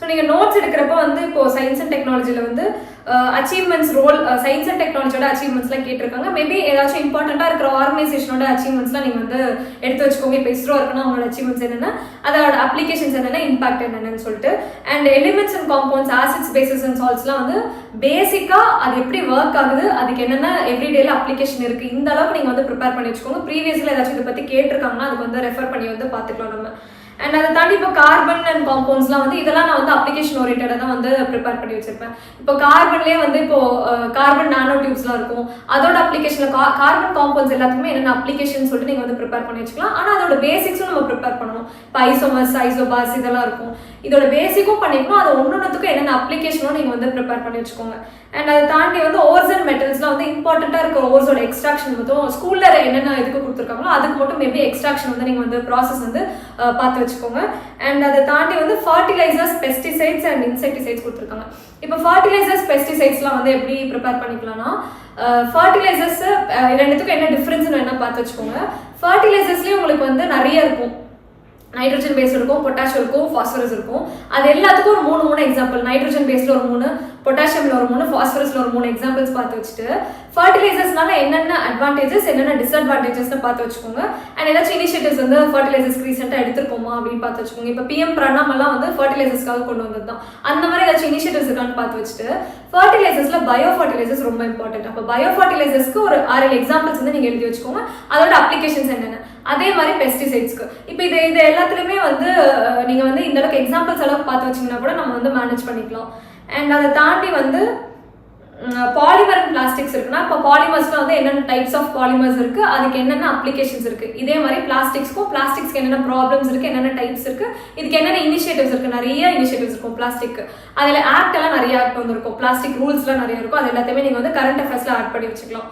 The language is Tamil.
ஸோ நீங்கள் நோட்ஸ் எடுக்கிறப்ப வந்து இப்போ சயின்ஸ் அண்ட் டெக்னாலஜியில் வந்து அச்சீவ்மெண்ட்ஸ் ரோல் சயின்ஸ் அண்ட் டெக்னாலஜியோட அச்சீவ்மெண்ட்ஸ்லாம் கேட்டிருக்காங்க. மேபி ஏதாச்சும் இம்பார்ட்டண்ட்டாக இருக்கிற ஆர்கனைசேஷனோட அச்சீவ்மெண்ட்ஸ்லாம் நீங்கள் வந்து எடுத்து வச்சுக்கோங்க. இப்போ இஸ்ரோ இருக்குன்னா அவங்களோட அச்சீவ்மெண்ட்ஸ் என்னென்ன, அதோட அப்ளிகேஷன்ஸ் என்னென்ன, இம்பாக்ட் என்னென்னு சொல்லிட்டு. And elements and compounds, acids, bases and சால்ட்ஸ்லாம் வந்து பேசிக்காக அது எப்படி ஒர்க் ஆகுது, அதுக்கு என்னென்ன எவ்ரிடேல அப்ளிகேஷன் இருக்குது, இந்த அளவுக்கு நீங்கள் வந்து ப்ரிப்பேர் பண்ணி வச்சுக்கோங்க. ப்ரீவியஸில் ஏதாச்சும் இதை பற்றி கேட்டிருக்காங்கன்னா அதுக்கு வந்து ரெஃபர் பண்ணி வந்து பார்த்துக்கலாம் நம்ம. அண்ட் அதை தாண்டி இப்போ கார்பன் அண்ட் காம்பவுண்ட்ஸ்லாம் வந்து இதெல்லாம் நான் வந்து அப்ளிகேஷன் ஓரியன்டாக தான் வந்து ப்ரிப்பேர் பண்ணி வச்சிருப்பேன். இப்போ கார்பன்லேயே வந்து இப்போ கார்பன் நானோ டியூப்ஸ்லாம் இருக்கும், அதோட அப்ளிகேஷனில் கார்பன் காம்பவுண்ட்ஸ் எல்லாத்துக்குமே என்னென்ன அப்ளிகேஷன் சொல்லிட்டு நீங்கள் வந்து ப்ரிப்பேர் பண்ணி வச்சுக்கலாம். ஆனால் அதோட பேசிக்ஸும் நம்ம ப்ரிப்பேர் பண்ணணும். இப்போ ஐசோமர்ஸ், ஐசோபார்ஸ் இதெல்லாம் இருக்கும், இதோட பேசிக்கும் பண்ணிக்கணும். அது ஒன்றுத்துக்கும் என்னென்ன அப்ளிகேஷனும் நீங்கள் வந்து ப்ரிப்பேர் பண்ணி வச்சுக்கோங்க. அண்ட் அதை தாண்டி வந்து ஓர்ஸ் அண்ட் மெட்டல்ஸ்லாம் வந்து இம்பார்ட்டண்ட்டாக இருக்க ஓர்ஸோட எக்ஸ்ட்ராக்ஷன் மட்டும் ஸ்கூலில் என்னென்ன இதுக்கு கொடுத்துருக்காங்களோ அதுக்கு மட்டும் மேபி எக்ஸ்ட்ராக்ஷன் வந்து நீங்கள் வந்து ப்ராசஸ் வந்து பார்த்து வச்சுக்கோங்க. அண்ட் அதை தாண்டி வந்து ஃபர்டிலைசர்ஸ், பெஸ்டிசைட்ஸ் அண்ட் இன்செக்டிசைட்ஸ் கொடுத்துருக்காங்க. இப்போ ஃபர்டிலைசர்ஸ், பெஸ்டிசைட்ஸ்லாம் வந்து எப்படி ப்ரிப்பேர் பண்ணிக்கலாம்னா, ஃபர்டிலைசர்ஸ் ரெண்டுத்துக்கும் என்ன டிஃப்ரென்ஸ்னு என்ன பார்த்து வச்சுக்கோங்க. ஃபர்டிலைசர்ஸ்லேயும் உங்களுக்கு வந்து நிறைய இருக்கும். நைட்ரஜன் பேஸ்ட் இருக்கும், பொட்டாஷியம் இருக்கும், ஃபாஸ்பரஸ் இருக்கும். அது எல்லாத்துக்கும் ஒரு 3 எக்ஸாம்பிள், நைட்ரஜன் பேஸ்ட்ல ஒரு 3, பொட்டாசியம்ல ஒரு 3, ஃபாஸ்பரஸ்ல ஒரு 3 எக்ஸாம்பிள்ஸ் பார்த்து வச்சுட்டு ஃபர்டிலைசர்ஸ்னால என்னென்ன அட்வான்டேஜஸ், என்னென்ன டிஸ்அட்வான்டேஜஸ்னு பார்த்து வச்சுக்கோங்க. அண்ட் ஏதாச்சும் இனிஷியேட்டிவ்ஸ் வந்து ஃபர்டிலைசர்ஸ்க்கு ரீசெண்டாக எடுத்துருக்கோமா அப்படின்னு பார்த்து வச்சுக்கோங்க. இப்போ பிஎம் பிரணாமெல்லாம் வந்து ஃபர்டிலைசர்ஸ்க்காக கொண்டு வந்தது தான். அந்த மாதிரி ஏதாச்சும் இனிஷியேட்டிவ்ஸ் இருக்கான்னு பார்த்து வச்சுட்டு ஃபர்டிலைசர்ஸ்ல பயோ ஃபர்டிலைசர்ஸ் ரொம்ப இம்பார்ட்டன்ட். அப்போ பயோ ஃபர்டிலைசர்ஸ்க்கு ஒரு 6 எக்ஸாம்பிள்ஸ் வந்து நீங்கள் எழுதி வச்சுக்கோங்க, அதோட அப்ளிகேஷன்ஸ் என்னென்ன. அதே மாதிரி பெஸ்டிசைட்ஸ்க்கு இப்போ இது எல்லாத்துலேயுமே வந்து நீங்கள் வந்து இந்த அளவுக்கு எக்ஸாம்பிள்ஸ் அளவுக்கு பார்த்து வச்சிங்கன்னா கூட நம்ம வந்து மேனேஜ் பண்ணிக்கலாம். அண்ட் அதை தாண்டி வந்து பாலிமர் அண்ட் பிளாஸ்டிக்ஸ் இருக்குன்னா, இப்போ பாலிமர்ஸ்ல வந்து என்னென்ன டைப்ஸ் ஆஃப் பாலிமர்ஸ் இருக்கு, அதுக்கு என்னென்ன அப்ளிகேஷன்ஸ் இருக்கு. இதே மாதிரி பிளாஸ்டிக்ஸ்க்கு என்னென்ன ப்ராப்ளம்ஸ் இருக்கு, என்னென்ன டைப்ஸ் இருக்கு, இதுக்கு என்னென்ன இனிஷியேட்டிவ்ஸ் இருக்கு. நிறைய இனிஷியேட்டிவ்ஸ் இருக்கும் பிளாஸ்டிக். அதில் ஆக்ட் எல்லாம் நிறைய ஆக்ட் வந்துருக்கும், பிளாஸ்டிக் ரூல்ஸ்லாம் நிறைய இருக்கும். அது எல்லாத்தையுமே நீங்கள் வந்து கரண்ட் அஃபேர்ஸ்ல ஆட் பண்ணி வச்சுக்கலாம்.